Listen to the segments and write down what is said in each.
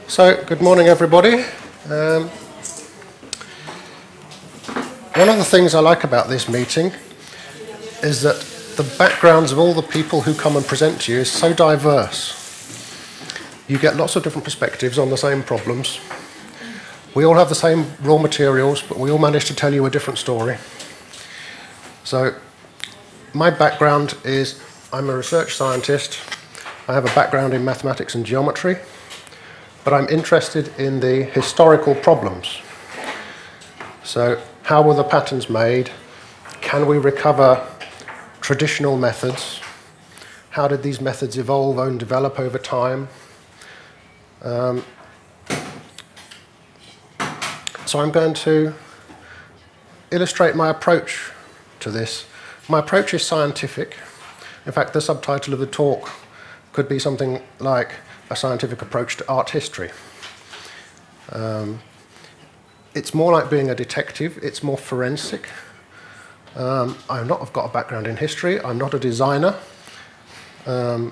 So, good morning everybody. One of the things I like about this meeting is that the backgrounds of all the people who come and present to you is so diverse. You get lots of different perspectives on the same problems. We all have the same raw materials, but we all manage to tell you a different story. So, my background is I'm a research scientist. I have a background in mathematics and geometry, but I'm interested in the historical problems. So, how were the patterns made? Can we recover traditional methods? How did these methods evolve and develop over time? So I'm going to illustrate my approach to this. My approach is scientific. In fact, the subtitle of the talk could be something like a scientific approach to art history. It's more like being a detective. It's more forensic. I've got a background in history. I'm not a designer. So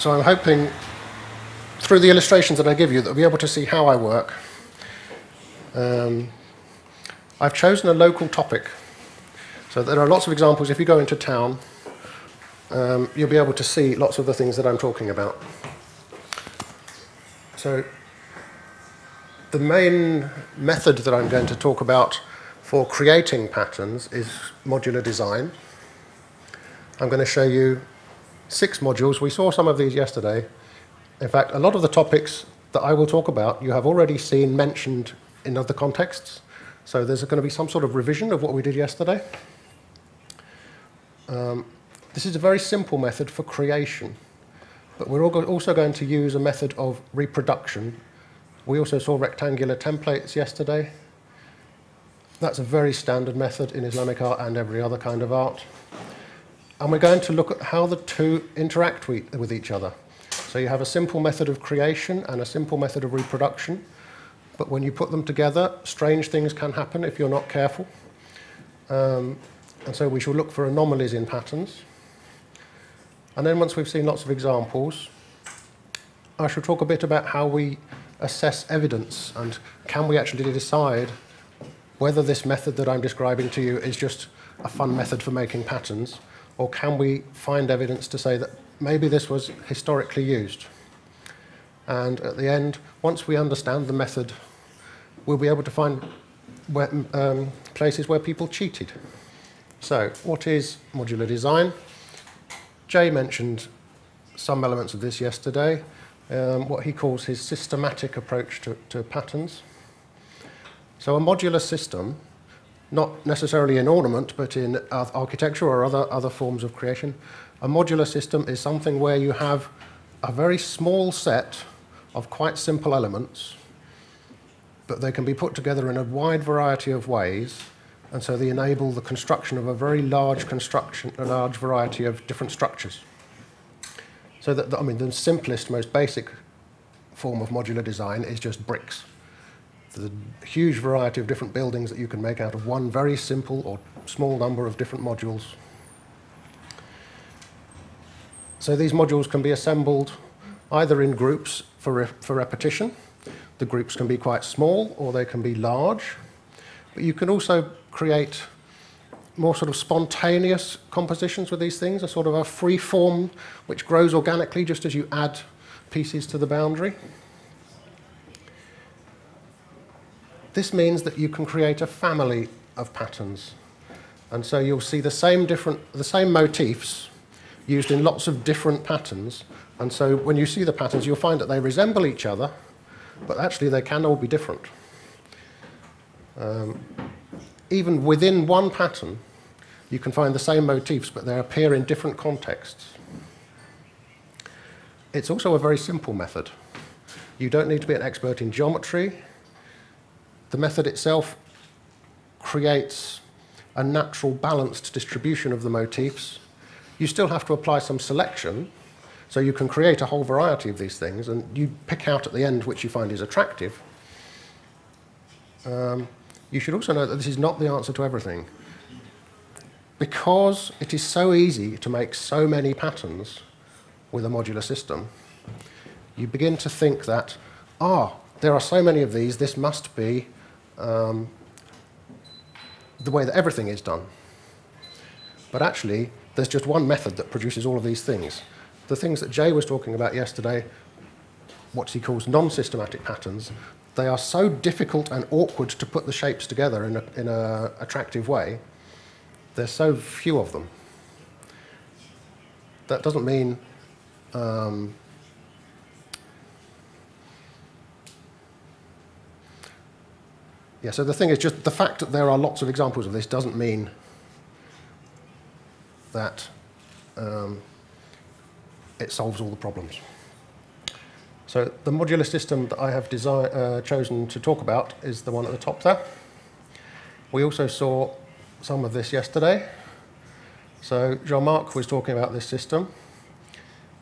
I'm hoping through the illustrations that I give you that you'll be able to see how I work. I've chosen a local topic. So there are lots of examples. If you go into town, you'll be able to see lots of the things that I'm talking about. So the main method that I'm going to talk about for creating patterns is modular design. I'm going to show you 6 modules. We saw some of these yesterday. In fact, a lot of the topics that I will talk about you have already seen mentioned in other contexts. So there's going to be some sort of revision of what we did yesterday. This is a very simple method for creation, but we're also going to use a method of reproduction. We also saw rectangular templates yesterday. That's a very standard method in Islamic art and every other kind of art. And we're going to look at how the two interact with each other. So you have a simple method of creation and a simple method of reproduction, but when you put them together, strange things can happen if you're not careful. And so we shall look for anomalies in patterns. And then once we've seen lots of examples, I shall talk a bit about how we assess evidence and can we actually decide whether this method that I'm describing to you is just a fun method for making patterns, or can we find evidence to say that maybe this was historically used. And at the end, once we understand the method, we'll be able to find places where people cheated. So, what is modular design? Jay mentioned some elements of this yesterday, what he calls his systematic approach to patterns. So a modular system, not necessarily in ornament, but in architecture or other forms of creation, a modular system is something where you have a very small set of quite simple elements, but they can be put together in a wide variety of ways, and so they enable the construction of a very large variety of different structures. So the simplest, most basic form of modular design is just bricks. There's a huge variety of different buildings that you can make out of one very simple or small number of different modules. So these modules can be assembled either in groups for repetition. The groups can be quite small or they can be large. But you can also create more sort of spontaneous compositions with these things, a sort of a free form which grows organically just as you add pieces to the boundary. This means that you can create a family of patterns. And so you'll see the same motifs used in lots of different patterns. And so when you see the patterns, you'll find that they resemble each other, but actually they can all be different. Even within one pattern, you can find the same motifs, but they appear in different contexts. It's also a very simple method. You don't need to be an expert in geometry. The method itself creates a natural, balanced distribution of the motifs. You still have to apply some selection, so you can create a whole variety of these things, and you pick out at the end which you find is attractive. You should also know that this is not the answer to everything. Because it is so easy to make so many patterns with a modular system, you begin to think that, there are so many of these, this must be the way that everything is done. But actually, there's just one method that produces all of these things. The things that Jay was talking about yesterday, what he calls non-systematic patterns, they are so difficult and awkward to put the shapes together in an attractive way. There's so few of them. That doesn't mean so the thing is, just the fact that there are lots of examples of this doesn't mean that it solves all the problems. So the modular system that I have chosen to talk about is the one at the top there. We also saw some of this yesterday. So Jean-Marc was talking about this system.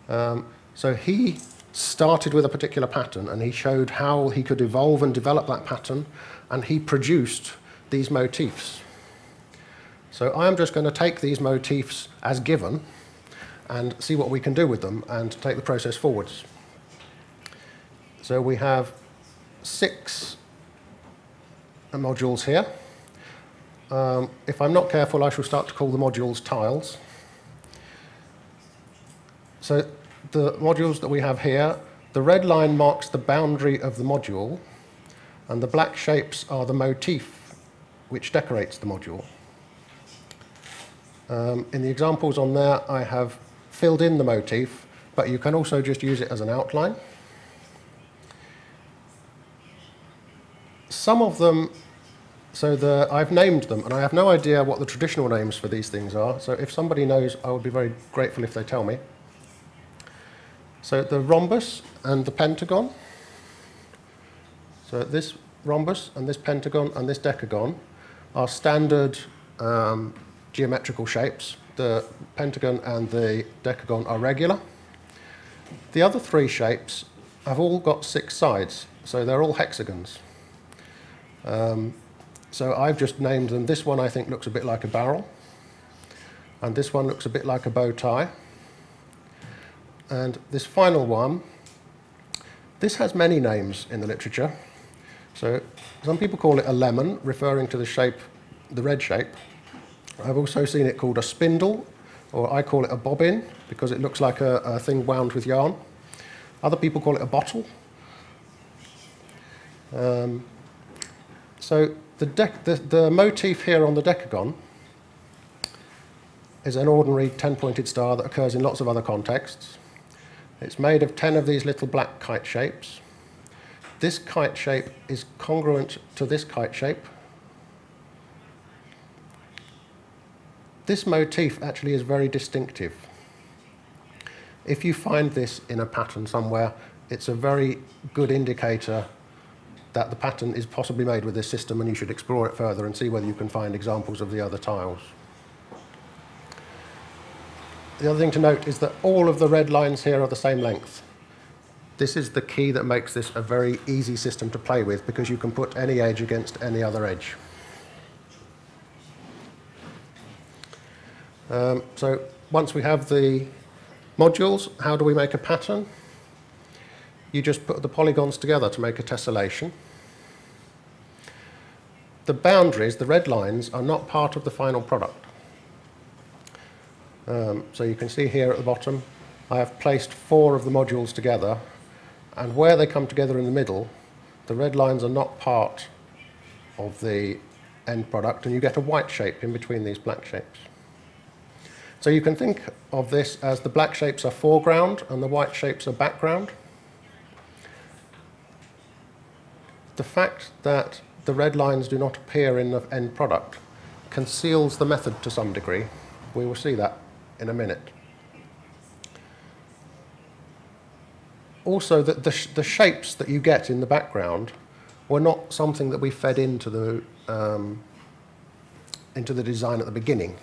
So he started with a particular pattern, and he showed how he could evolve and develop that pattern, and he produced these motifs. So I am just going to take these motifs as given and see what we can do with them and take the process forwards. So we have 6 modules here. If I'm not careful, I shall start to call the modules tiles. So the modules that we have here, the red line marks the boundary of the module, and the black shapes are the motif which decorates the module. In the examples on there, I have filled in the motif, but you can also just use it as an outline. Some of them, I've named them, and I have no idea what the traditional names for these things are, so if somebody knows, I would be very grateful if they tell me. So the rhombus and the pentagon. So this rhombus and this pentagon and this decagon are standard geometrical shapes. The pentagon and the decagon are regular. The other 3 shapes have all got 6 sides, so they're all hexagons. So I've just named them. This one I think looks a bit like a barrel, and this one looks a bit like a bow tie. And this final one, this has many names in the literature. So some people call it a lemon, referring to the shape, the red shape. I've also seen it called a spindle, or I call it a bobbin, because it looks like a thing wound with yarn. Other people call it a bottle. So the motif here on the decagon is an ordinary 10-pointed star that occurs in lots of other contexts. It's made of 10 of these little black kite shapes. This kite shape is congruent to this kite shape. This motif actually is very distinctive. If you find this in a pattern somewhere, it's a very good indicator that the pattern is possibly made with this system, and you should explore it further and see whether you can find examples of the other tiles. The other thing to note is that all of the red lines here are the same length. This is the key that makes this a very easy system to play with, because you can put any edge against any other edge. So once we have the modules, how do we make a pattern? You just put the polygons together to make a tessellation. The boundaries, the red lines, are not part of the final product. So you can see here at the bottom, I have placed 4 of the modules together, and where they come together in the middle, the red lines are not part of the end product, and you get a white shape in between these black shapes. So you can think of this as the black shapes are foreground and the white shapes are background. The fact that the red lines do not appear in the end product conceals the method to some degree. We will see that in a minute. Also, the shapes that you get in the background were not something that we fed into the design at the beginning.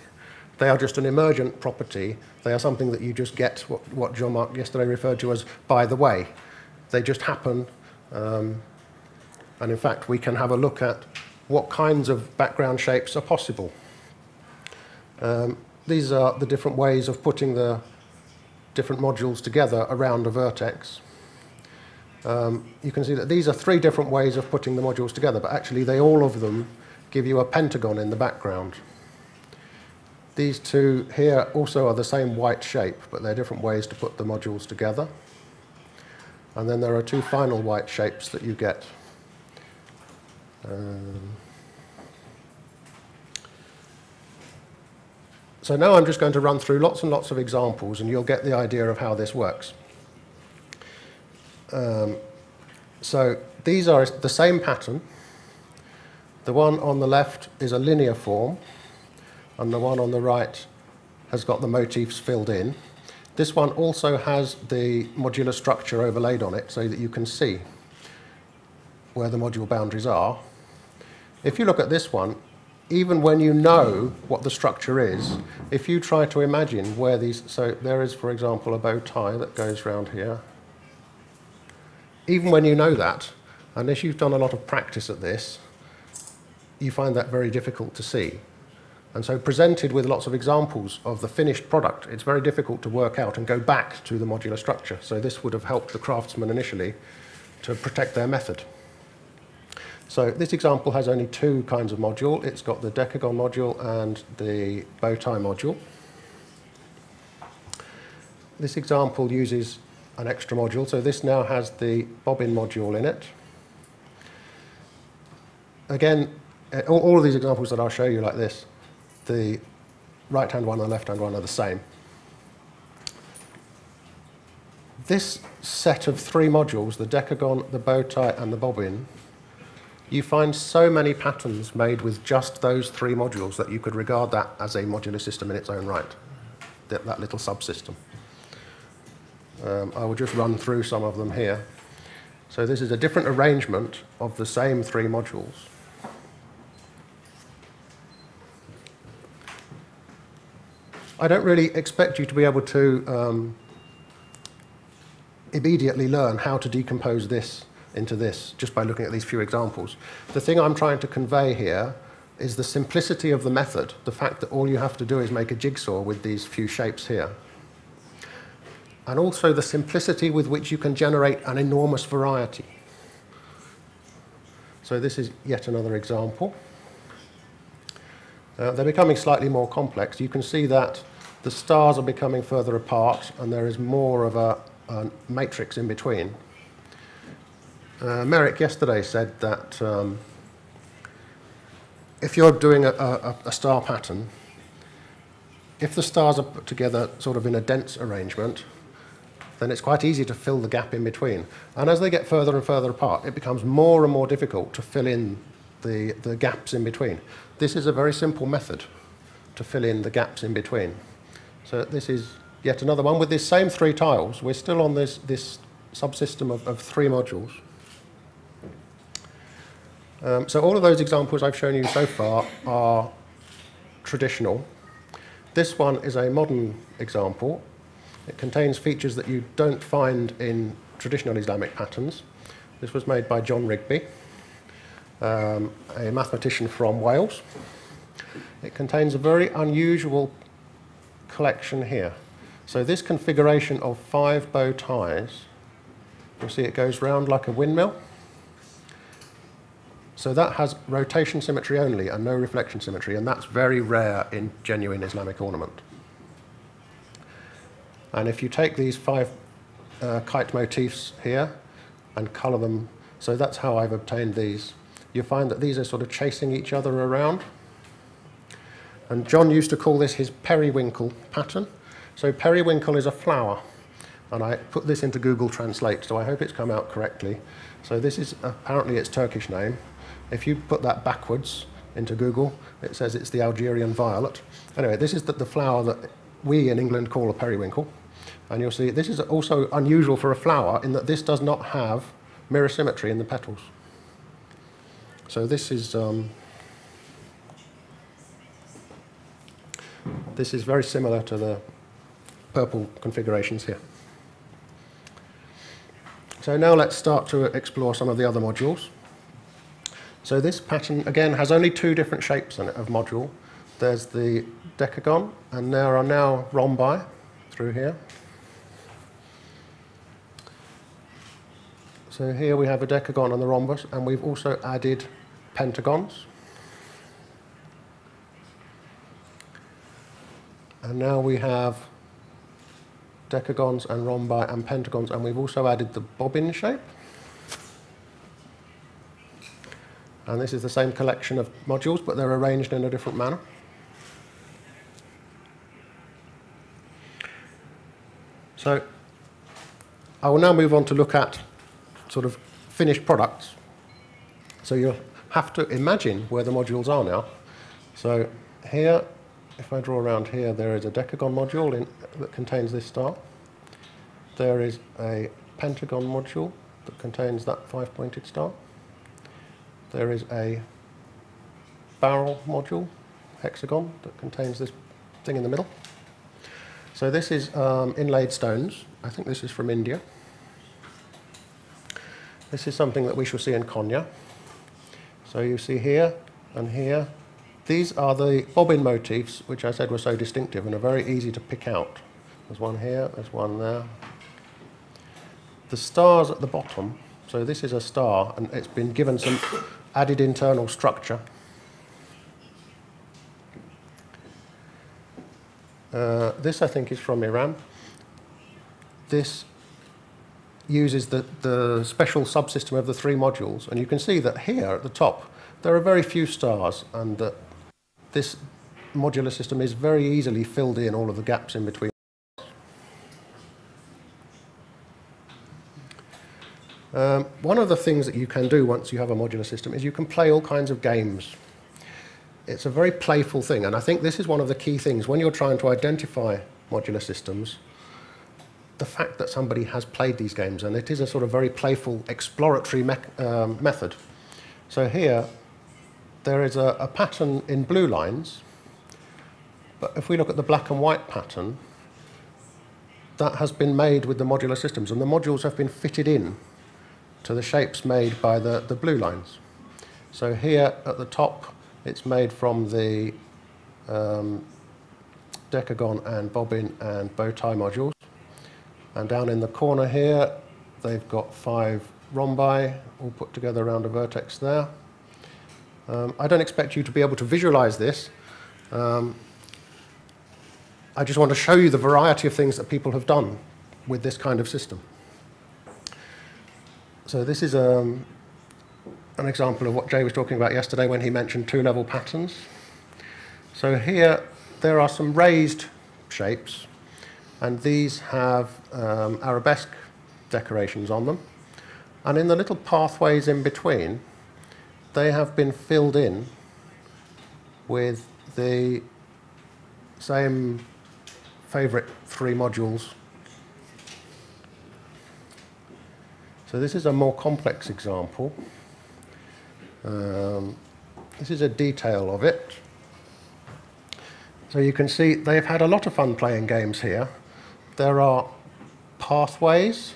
They are just an emergent property. They are something that you just get, what Jean-Marc yesterday referred to as by the way. They just happen. And in fact, we can have a look at what kinds of background shapes are possible. These are the different ways of putting the different modules together around a vertex. you can see that these are three different ways of putting the modules together, but actually all of them give you a pentagon in the background. These two here also are the same white shape, but they're different ways to put the modules together. And then there are two final white shapes that you get. So now I'm just going to run through lots and lots of examples, and you'll get the idea of how this works. So these are the same pattern. The one on the left is a linear form, and the one on the right has got the motifs filled in. This one also has the modular structure overlaid on it so that you can see where the module boundaries are. If you look at this one, even when you know what the structure is, if you try to imagine where these, so there is, for example, a bow tie that goes round here. Even when you know that, unless you've done a lot of practice at this, you find that very difficult to see. And so presented with lots of examples of the finished product, it's very difficult to work out and go back to the modular structure. So this would have helped the craftsman initially to protect their method. So this example has only two kinds of module. It's got the decagon module and the bow tie module. This example uses an extra module, so this now has the bobbin module in it. Again, all of these examples that I'll show you like this, the right-hand one and the left-hand one are the same. This set of three modules, the decagon, the bow tie, and the bobbin, you find so many patterns made with just those three modules that you could regard that as a modular system in its own right, that little subsystem. I will just run through some of them here. So this is a different arrangement of the same three modules. I don't really expect you to be able to immediately learn how to decompose this into this just by looking at these few examples. The thing I'm trying to convey here is the simplicity of the method, the fact that all you have to do is make a jigsaw with these few shapes here. And also the simplicity with which you can generate an enormous variety. So this is yet another example. They're becoming slightly more complex. You can see that the stars are becoming further apart and there is more of a matrix in between. Merrick yesterday said that if you're doing a star pattern, if the stars are put together sort of in a dense arrangement, then it's quite easy to fill the gap in between. And as they get further and further apart, it becomes more and more difficult to fill in the gaps in between. This is a very simple method to fill in the gaps in between. So this is yet another one with these same three tiles. We're still on this subsystem of three modules. So all of those examples I've shown you so far are traditional. This one is a modern example. It contains features that you don't find in traditional Islamic patterns. This was made by John Rigby, a mathematician from Wales. It contains a very unusual collection here. So this configuration of 5 bow ties, you'll see it goes round like a windmill. So that has rotation symmetry only and no reflection symmetry, and that's very rare in genuine Islamic ornament. And if you take these 5 kite motifs here and colour them, so that's how I've obtained these, you find that these are sort of chasing each other around. And John used to call this his periwinkle pattern. So periwinkle is a flower, and I put this into Google Translate, so I hope it's come out correctly. So this is apparently its Turkish name. If you put that backwards into Google, it says it's the Algerian violet. Anyway, this is the flower that we in England call a periwinkle. And you'll see this is also unusual for a flower in that this does not have mirror symmetry in the petals. So this is very similar to the purple configurations here. So now let's start to explore some of the other modules. So this pattern, again, has only 2 different shapes in it of module. There's the decagon, and there are now rhombi through here. So here we have a decagon and the rhombus, and we've also added pentagons. And now we have decagons and rhombi and pentagons, and we've also added the bobbin shape. And this is the same collection of modules, but they're arranged in a different manner. So I will now move on to look at sort of finished products. So you'll have to imagine where the modules are now. So here, if I draw around here, there is a decagon module that contains this star. There is a pentagon module that contains that five-pointed star. There is a barrel module, hexagon, that contains this thing in the middle. So this is inlaid stones. I think this is from India. This is something that we shall see in Konya. So you see here and here. These are the bobbin motifs, which I said were so distinctive and are very easy to pick out. There's one here, there's one there. The stars at the bottom, so this is a star, and it's been given some added internal structure. This, I think, is from Iran. This uses the special subsystem of the three modules, and you can see that here at the top there are very few stars, and that this modular system is very easily filled in all of the gaps in between. One of the things that you can do once you have a modular system is you can play all kinds of games. It's a very playful thing, and I think this is one of the key things when you're trying to identify modular systems, the fact that somebody has played these games, and it is a sort of very playful, exploratory method. So here, there is a pattern in blue lines, but if we look at the black and white pattern, that has been made with the modular systems, and the modules have been fitted in to the shapes made by the blue lines. So here at the top, it's made from the decagon and bobbin and bow tie modules. And down in the corner here, they've got 5 rhombi all put together around a vertex there. I don't expect you to be able to visualize this. I just want to show you the variety of things that people have done with this kind of system. So this is an example of what Jay was talking about yesterday when he mentioned two-level patterns. So here there are some raised shapes, and these have arabesque decorations on them. And in the little pathways in between, they have been filled in with the same favourite 3 modules. So this is a more complex example. This is a detail of it. So you can see they've had a lot of fun playing games here. There are pathways,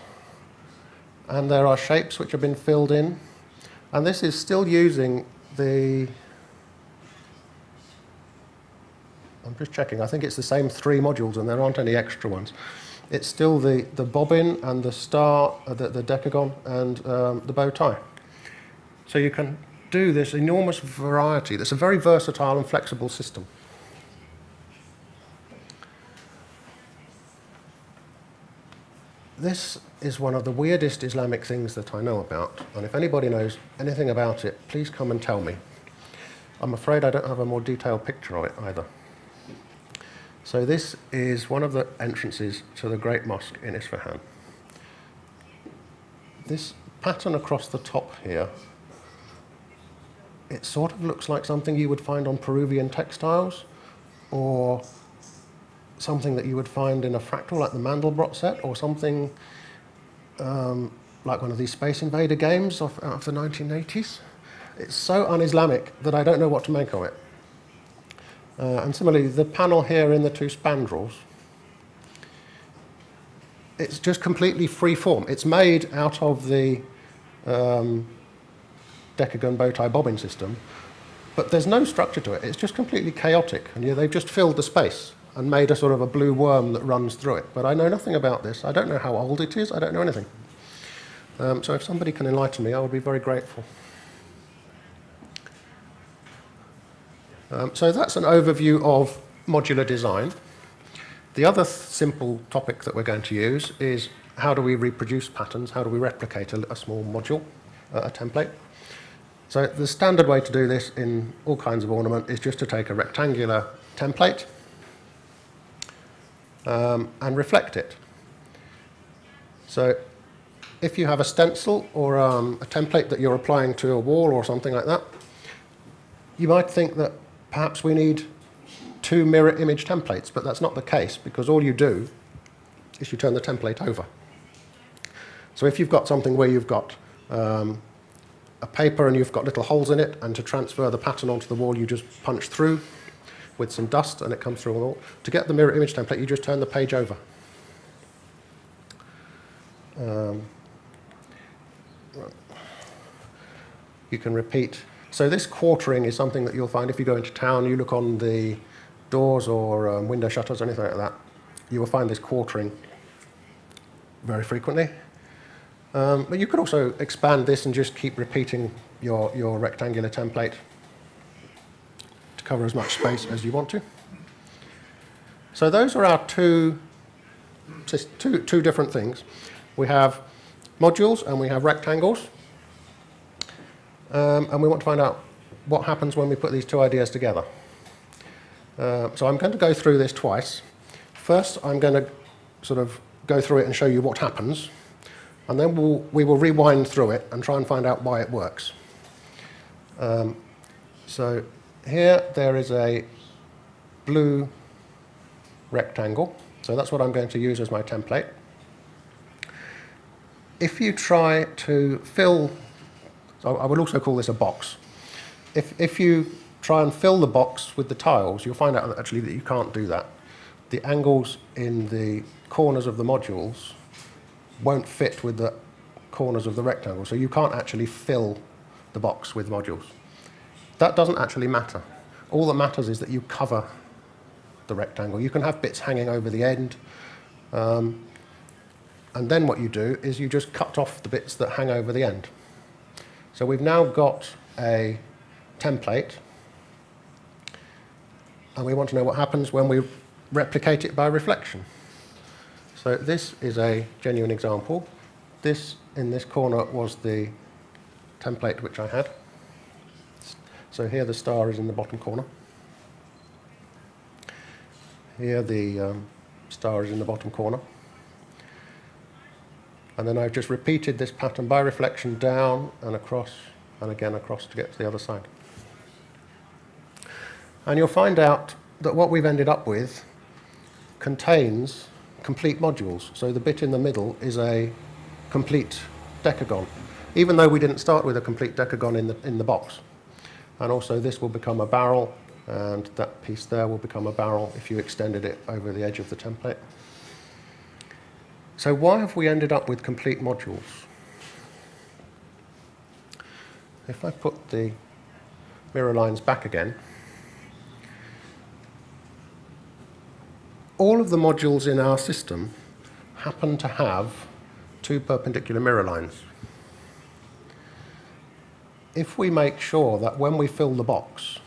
and there are shapes which have been filled in. And this is still using the, I'm just checking, I think it's the same 3 modules and there aren't any extra ones. It's still the bobbin and the star, the decagon and the bow tie. So you can do this enormous variety. That's a very versatile and flexible system. This is one of the weirdest Islamic things that I know about, and if anybody knows anything about it, please come and tell me. I'm afraid I don't have a more detailed picture of it either. So this is one of the entrances to the Great Mosque in Isfahan. This pattern across the top here, it sort of looks like something you would find on Peruvian textiles, or something that you would find in a fractal like the Mandelbrot set, or something like one of these Space Invader games out of the 1980s. It's so un-Islamic that I don't know what to make of it. And similarly, the panel here in the 2 spandrels, it's just completely free form. It's made out of the decagon bow tie bobbin system, but there's no structure to it. It's just completely chaotic, and they've just filled the space and made a sort of a blue worm that runs through it. But I know nothing about this. I don't know how old it is. I don't know anything. So if somebody can enlighten me, I would be very grateful. So that's an overview of modular design. The other simple topic that we're going to use is how do we reproduce patterns, how do we replicate a small module, a template. So the standard way to do this in all kinds of ornament is just to take a rectangular template and reflect it. So if you have a stencil or a template that you're applying to a wall or something like that, you might think that perhaps we need 2 mirror image templates, but that's not the case, because all you do is you turn the template over. So if you've got something where you've got a paper and you've got little holes in it, and to transfer the pattern onto the wall you just punch through with some dust and it comes through on the wall. To get the mirror image template you just turn the page over. You can repeat. So this quartering is something that you'll find if you go into town, you look on the doors or window shutters or anything like that, you will find this quartering very frequently. But you could also expand this and just keep repeating your rectangular template to cover as much space as you want to. So those are our two different things. We have modules and we have rectangles. And we want to find out what happens when we put these two ideas together. So I'm going to go through this twice. First, I'm going to sort of go through it and show you what happens. And then we will rewind through it and try and find out why it works. So here there is a blue rectangle. So that's what I'm going to use as my template. If you try to fill, so I will also call this a box. If you try and fill the box with the tiles, you'll find out that actually that you can't do that. The angles in the corners of the modules won't fit with the corners of the rectangle, so you can't actually fill the box with modules. That doesn't actually matter. All that matters is that you cover the rectangle. You can have bits hanging over the end, and then what you do is you just cut off the bits that hang over the end. So we've now got a template, and we want to know what happens when we replicate it by reflection. So this is a genuine example. This, in this corner, was the template which I had. So here the star is in the bottom corner. Here the star is in the bottom corner. And then I've just repeated this pattern by reflection down and across and again across to get to the other side. And you'll find out that what we've ended up with contains complete modules. So the bit in the middle is a complete decagon, even though we didn't start with a complete decagon in the box. And also this will become a barrel, and that piece there will become a barrel if you extended it over the edge of the template. So why have we ended up with complete modules? If I put the mirror lines back again, all of the modules in our system happen to have 2 perpendicular mirror lines. If we make sure that when we fill the box,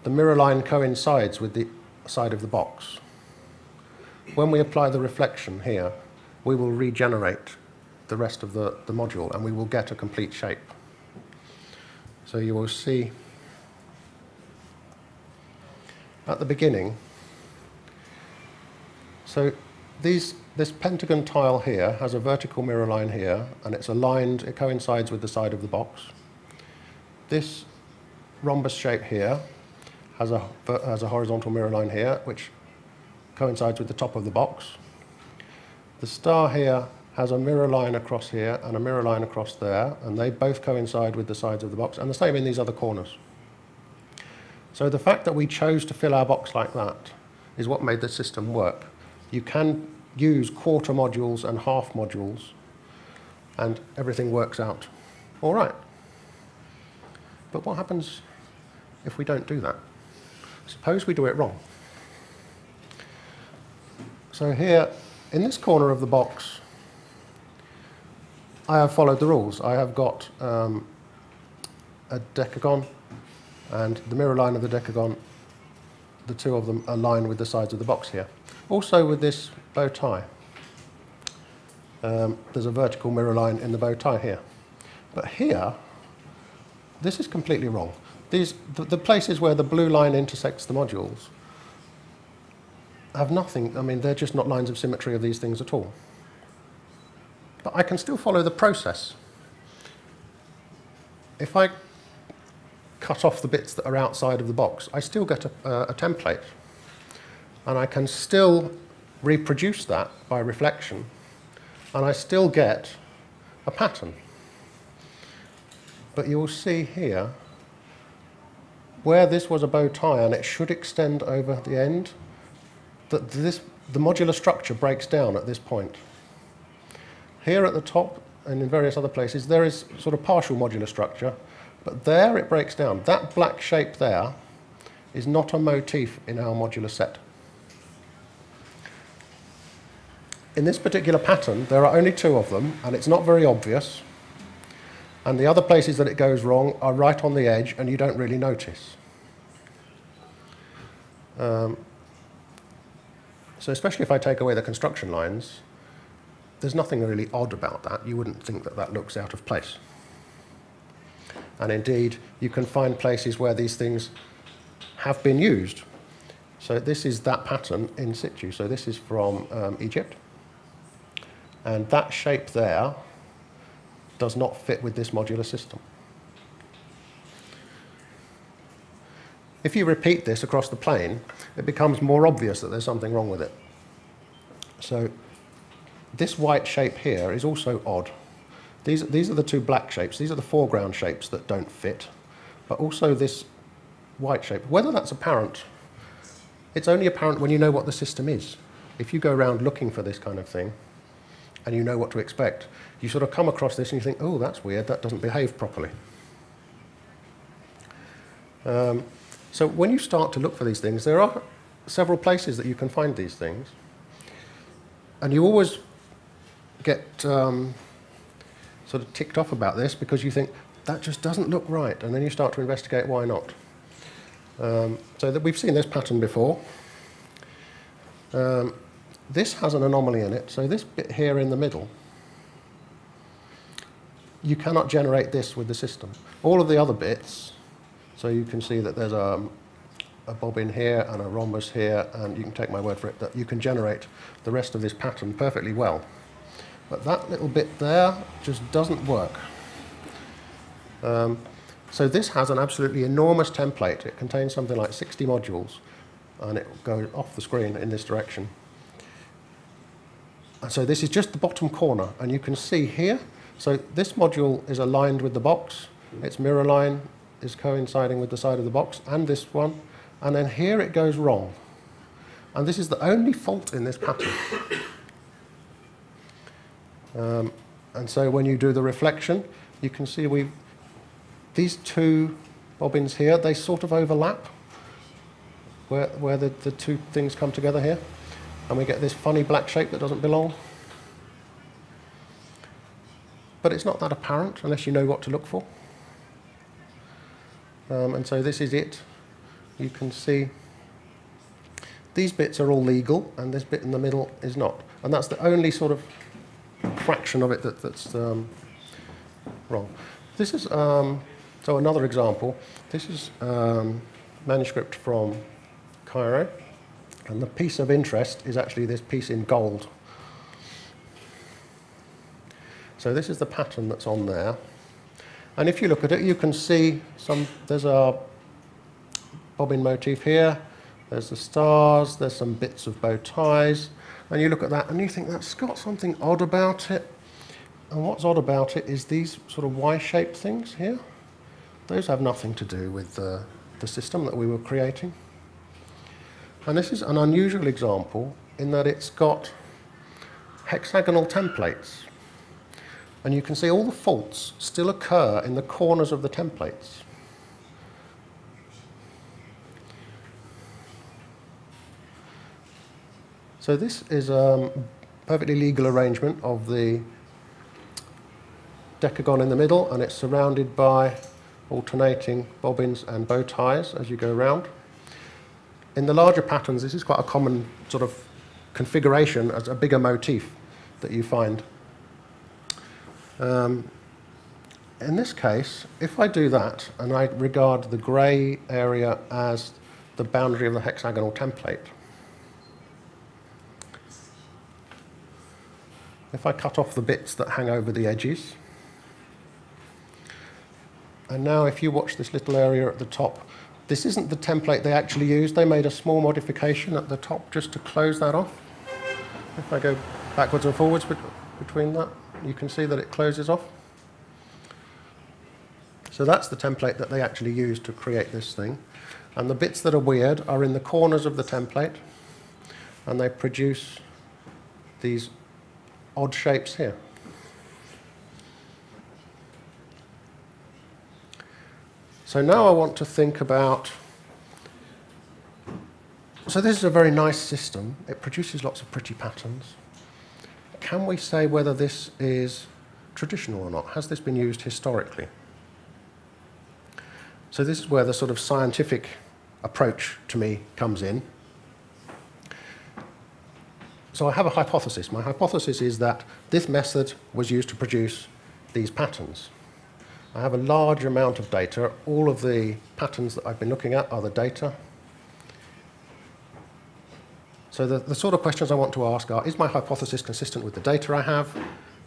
the mirror line coincides with the side of the box, when we apply the reflection here, we will regenerate the rest of the module and we will get a complete shape. So you will see at the beginning, so this pentagon tile here has a vertical mirror line here, and it's aligned, it coincides with the side of the box. This rhombus shape here has a horizontal mirror line here, which coincides with the top of the box. The star here has a mirror line across here and a mirror line across there, and they both coincide with the sides of the box, and the same in these other corners. So the fact that we chose to fill our box like that is what made the system work. You can use quarter modules and half modules, and everything works out all right. But what happens if we don't do that? Suppose we do it wrong. So here, in this corner of the box, I have followed the rules. I have got a decagon, and the mirror line of the decagon, the two of them align with the sides of the box here. Also with this bow tie, there's a vertical mirror line in the bow tie here. But here, this is completely wrong. The places where the blue line intersects the modules have nothing. I mean, they're just not lines of symmetry of these things at all. But I can still follow the process. If I cut off the bits that are outside of the box, I still get a template. And I can still reproduce that by reflection, and I still get a pattern. But you will see here, where this was a bow tie and it should extend over the end, that the modular structure breaks down at this point. Here at the top and in various other places, there is sort of partial modular structure, but there it breaks down. That black shape there is not a motif in our modular set. In this particular pattern, there are only two of them, and it's not very obvious. And the other places that it goes wrong are right on the edge, and you don't really notice. So especially if I take away the construction lines, there's nothing really odd about that. You wouldn't think that that looks out of place. And indeed, you can find places where these things have been used. So this is that pattern in situ. So this is from Egypt. And that shape there does not fit with this modular system. If you repeat this across the plane, it becomes more obvious that there's something wrong with it. So this white shape here is also odd. These are the two black shapes. These are the foreground shapes that don't fit. But also this white shape. Whether that's apparent, it's only apparent when you know what the system is. If you go around looking for this kind of thing, and you know what to expect, you sort of come across this and you think, oh, that's weird, that doesn't behave properly. So when you start to look for these things, there are several places that you can find these things. And you always get sort of ticked off about this because you think, that just doesn't look right. And then you start to investigate why not. So that we've seen this pattern before. This has an anomaly in it. So this bit here in the middle, you cannot generate this with the system. All of the other bits, so you can see that there's a bobbin here and a rhombus here, and you can take my word for it that you can generate the rest of this pattern perfectly well. But that little bit there just doesn't work. So this has an absolutely enormous template. It contains something like 60 modules, and it goes off the screen in this direction. And so this is just the bottom corner, and you can see here, so this module is aligned with the box. Its mirror line is coinciding with the side of the box, and this one. And then here it goes wrong. And this is the only fault in this pattern. And so when you do the reflection, you can see these two bobbins here, they sort of overlap where the two things come together here. And we get this funny black shape that doesn't belong. But it's not that apparent unless you know what to look for. And so this is it. You can see these bits are all legal, and this bit in the middle is not. And that's the only sort of fraction of it that's wrong. This is, so another example. This is manuscript from Cairo. And the piece of interest is actually this piece in gold. So this is the pattern that's on there. And if you look at it, you can see there's a bobbin motif here, there's the stars, there's some bits of bow ties, and you look at that and you think that's got something odd about it. And what's odd about it is these sort of Y-shaped things here. Those have nothing to do with the system that we were creating. And this is an unusual example in that it's got hexagonal templates. And you can see all the faults still occur in the corners of the templates. So this is a perfectly legal arrangement of the decagon in the middle, and it's surrounded by alternating bobbins and bow ties as you go around. In the larger patterns, this is quite a common sort of configuration as a bigger motif that you find. In this case, if I do that and I regard the grey area as the boundary of the hexagonal template, if I cut off the bits that hang over the edges, and now if you watch this little area at the top, this isn't the template they actually used. They made a small modification at the top just to close that off. If I go backwards and forwards between that, you can see that it closes off. So that's the template that they actually used to create this thing. And the bits that are weird are in the corners of the template, and they produce these odd shapes here. So now I want to think about, so this is a very nice system. It produces lots of pretty patterns. Can we say whether this is traditional or not? Has this been used historically? So this is where the sort of scientific approach to me comes in. So I have a hypothesis. My hypothesis is that this method was used to produce these patterns. I have a large amount of data. All of the patterns that I've been looking at are the data. So the sort of questions I want to ask are, is my hypothesis consistent with the data I have?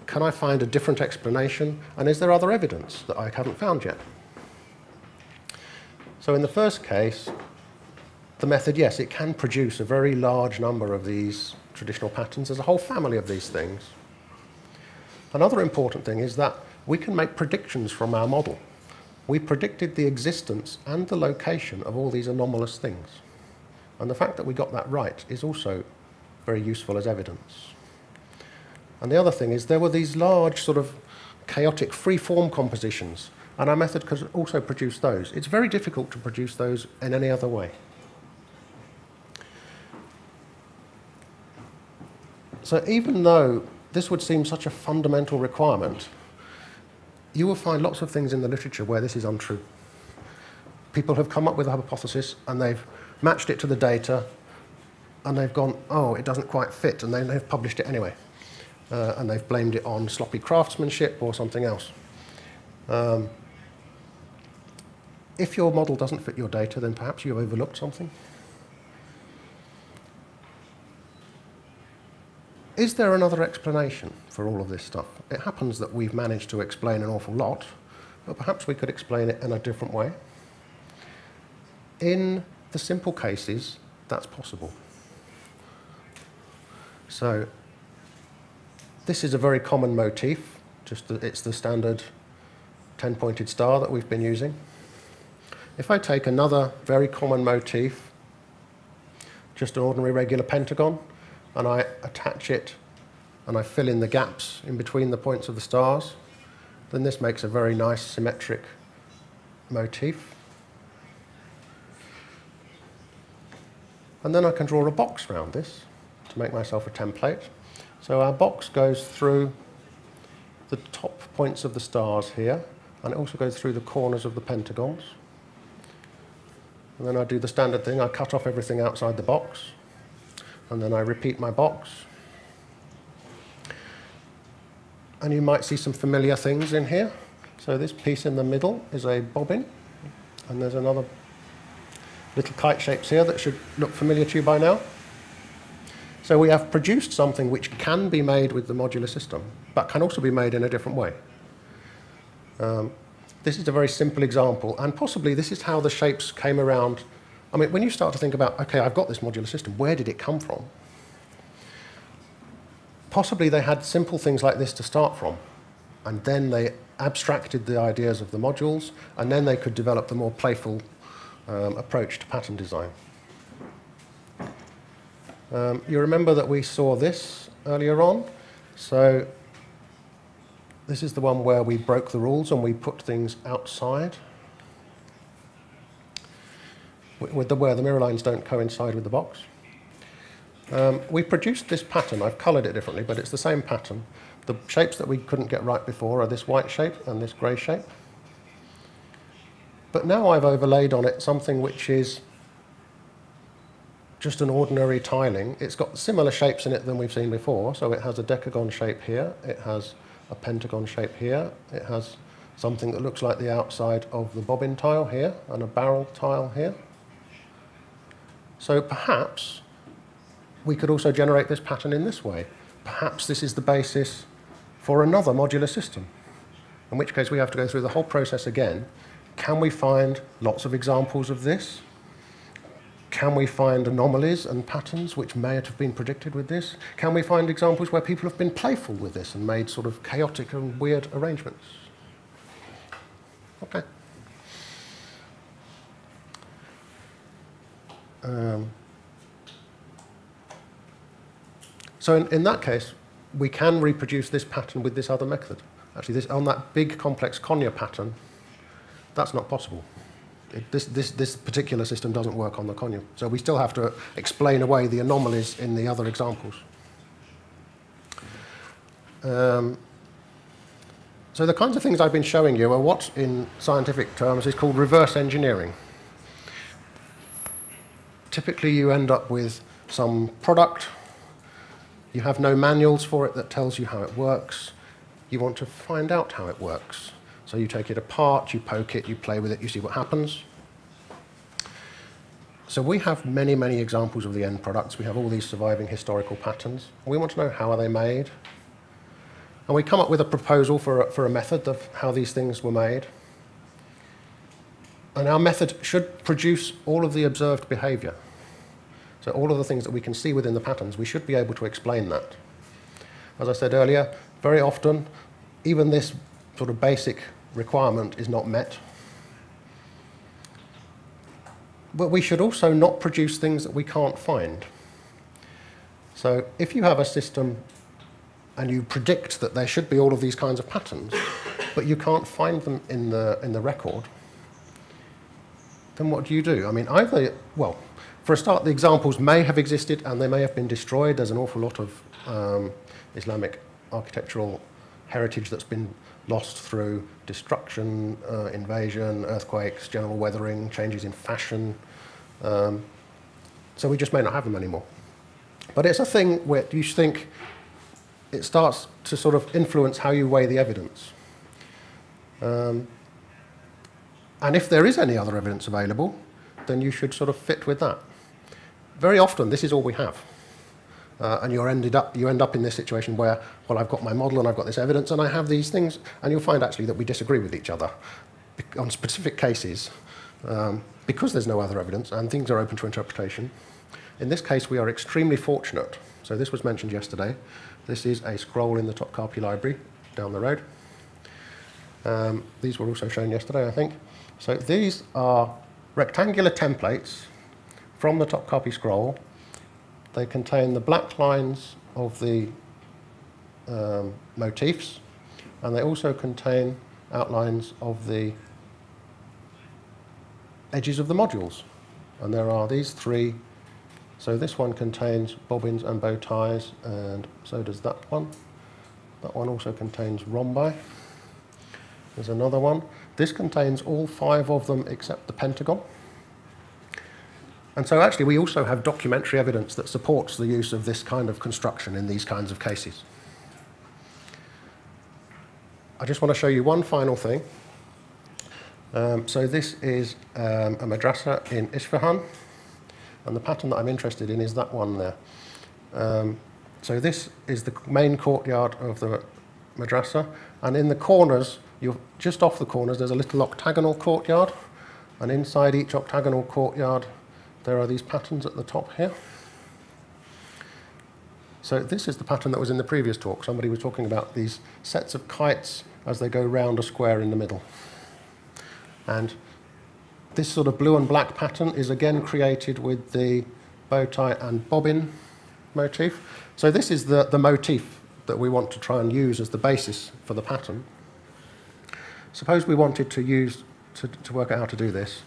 Can I find a different explanation? And is there other evidence that I haven't found yet? So in the first case, the method, yes, it can produce a very large number of these traditional patterns. There's a whole family of these things. Another important thing is that we can make predictions from our model. We predicted the existence and the location of all these anomalous things. And the fact that we got that right is also very useful as evidence. And the other thing is there were these large sort of chaotic free-form compositions, and our method could also produce those. It's very difficult to produce those in any other way. So even though this would seem such a fundamental requirement, you will find lots of things in the literature where this is untrue. People have come up with a hypothesis and they've matched it to the data and they've gone, oh, it doesn't quite fit, and then they've published it anyway. And they've blamed it on sloppy craftsmanship or something else. If your model doesn't fit your data, then perhaps you overlooked something. Is there another explanation for all of this stuff? It happens that we've managed to explain an awful lot, but perhaps we could explain it in a different way. In the simple cases, that's possible. So this is a very common motif. It's the standard 10-pointed star that we've been using. If I take another very common motif, just an ordinary regular pentagon, and I attach it and I fill in the gaps in between the points of the stars, then this makes a very nice symmetric motif. And then I can draw a box around this to make myself a template. So our box goes through the top points of the stars here, and it also goes through the corners of the pentagons. And then I do the standard thing, I cut off everything outside the box, and then I repeat my box. And you might see some familiar things in here. So this piece in the middle is a bobbin, and there's another little kite shapes here that should look familiar to you by now. So we have produced something which can be made with the modular system, but can also be made in a different way. This is a very simple example, and possibly this is how the shapes came around. I mean, when you start to think about, okay, I've got this modular system, where did it come from? Possibly they had simple things like this to start from, and then they abstracted the ideas of the modules, and then they could develop the more playful approach to pattern design. You remember that we saw this earlier on. So this is the one where we broke the rules and we put things outside, where the mirror lines don't coincide with the box. We produced this pattern. I've coloured it differently, but it's the same pattern. The shapes that we couldn't get right before are this white shape and this grey shape. But now I've overlaid on it something which is just an ordinary tiling. It's got similar shapes in it than we've seen before. So it has a decagon shape here, it has a pentagon shape here, it has something that looks like the outside of the bobbin tile here, and a barrel tile here. So perhaps we could also generate this pattern in this way. Perhaps this is the basis for another modular system, in which case we have to go through the whole process again. Can we find lots of examples of this? Can we find anomalies and patterns which may have been predicted with this? Can we find examples where people have been playful with this and made sort of chaotic and weird arrangements? Okay. So in that case, we can reproduce this pattern with this other method. Actually, on that big complex conure pattern, that's not possible. This particular system doesn't work on the conure. So we still have to explain away the anomalies in the other examples. So the kinds of things I've been showing you are what, in scientific terms, is called reverse engineering. Typically, you end up with some product. You have no manuals for it that tells you how it works. You want to find out how it works. So you take it apart, you poke it, you play with it, you see what happens. So we have many, many examples of the end products. We have all these surviving historical patterns. We want to know how are they made. And we come up with a proposal for a method of how these things were made. And our method should produce all of the observed behavior. So all of the things that we can see within the patterns, we should be able to explain that. As I said earlier, very often, even this sort of basic requirement is not met. But we should also not produce things that we can't find. So if you have a system and you predict that there should be all of these kinds of patterns, but you can't find them in the record, then what do you do? I mean, either, well, for a start, the examples may have existed and they may have been destroyed. There's an awful lot of Islamic architectural heritage that's been lost through destruction, invasion, earthquakes, general weathering, changes in fashion. So we just may not have them anymore. But it's a thing where you think it starts to sort of influence how you weigh the evidence. And if there is any other evidence available, then you should sort of fit with that. Very often, this is all we have. And you end up in this situation where, well, I've got my model and I've got this evidence and I have these things, and you'll find actually that we disagree with each other on specific cases because there's no other evidence and things are open to interpretation. In this case, we are extremely fortunate. So this was mentioned yesterday. This is a scroll in the Topkapi Library down the road. These were also shown yesterday, I think. So these are rectangular templates from the Topkapi scroll. They contain the black lines of the motifs, and they also contain outlines of the edges of the modules. And there are these three. So this one contains bobbins and bow ties, and so does that one. That one also contains rhombi. There's another one. This contains all 5 of them except the pentagon. And so actually we also have documentary evidence that supports the use of this kind of construction in these kinds of cases. I just want to show you one final thing. So this is a madrasa in Isfahan, and the pattern that I'm interested in is that one there. So this is the main courtyard of the madrasa, and in the corners, just off the corners, there's a little octagonal courtyard, and inside each octagonal courtyard there are these patterns at the top here. So this is the pattern that was in the previous talk. Somebody was talking about these sets of kites as they go round a square in the middle. And this sort of blue and black pattern is again created with the bow tie and bobbin motif. So this is the motif that we want to try and use as the basis for the pattern. Suppose we wanted to work out how to do this.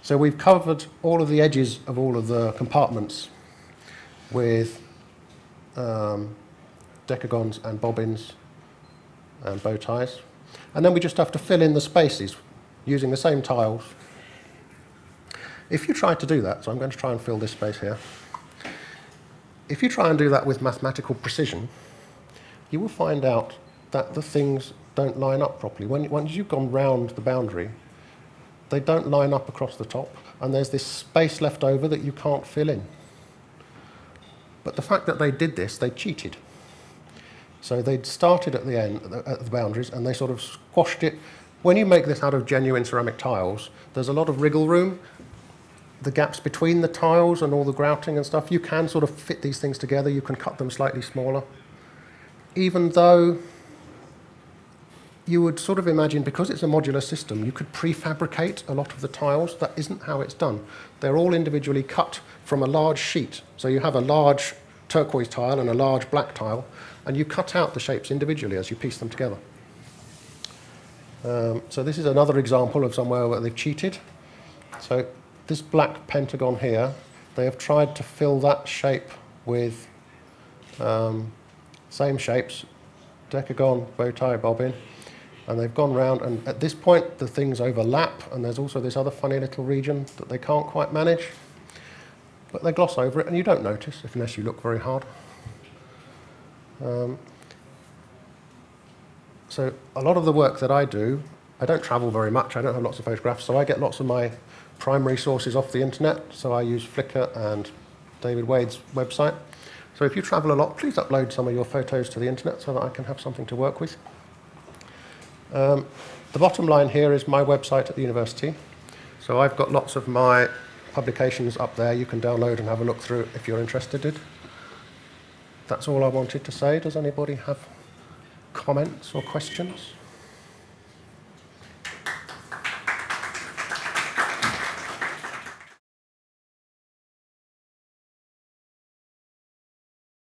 So we've covered all of the edges of all of the compartments with decorative decagons and bobbins and bow ties. And then we just have to fill in the spaces using the same tiles. If you try to do that, so I'm going to try and fill this space here. If you try and do that with mathematical precision, you will find out that the things don't line up properly. Once you've gone round the boundary, they don't line up across the top, and there's this space left over that you can't fill in. But the fact that they did this, they cheated. So they'd started at the end, at the boundaries, and they sort of squashed it. When you make this out of genuine ceramic tiles, there's a lot of wriggle room. The gaps between the tiles and all the grouting and stuff, you can sort of fit these things together. You can cut them slightly smaller. Even though you would sort of imagine, because it's a modular system, you could prefabricate a lot of the tiles. That isn't how it's done. They're all individually cut from a large sheet. So you have a large turquoise tile and a large black tile, and you cut out the shapes individually as you piece them together. So this is another example of somewhere where they've cheated. So this black pentagon here, they have tried to fill that shape with same shapes, decagon, bow tie, bobbin, and they've gone round, and at this point the things overlap, and there's also this other funny little region that they can't quite manage, but they gloss over it and you don't notice unless you look very hard. So a lot of the work that I do, I don't travel very much, I don't have lots of photographs, so I get lots of my primary sources off the internet, so I use Flickr and David Wade's website. So if you travel a lot, please upload some of your photos to the internet so that I can have something to work with. The bottom line here is my website at the university. So I've got lots of my publications up there you can download and have a look through if you're interested. That's all I wanted to say. Does anybody have comments or questions?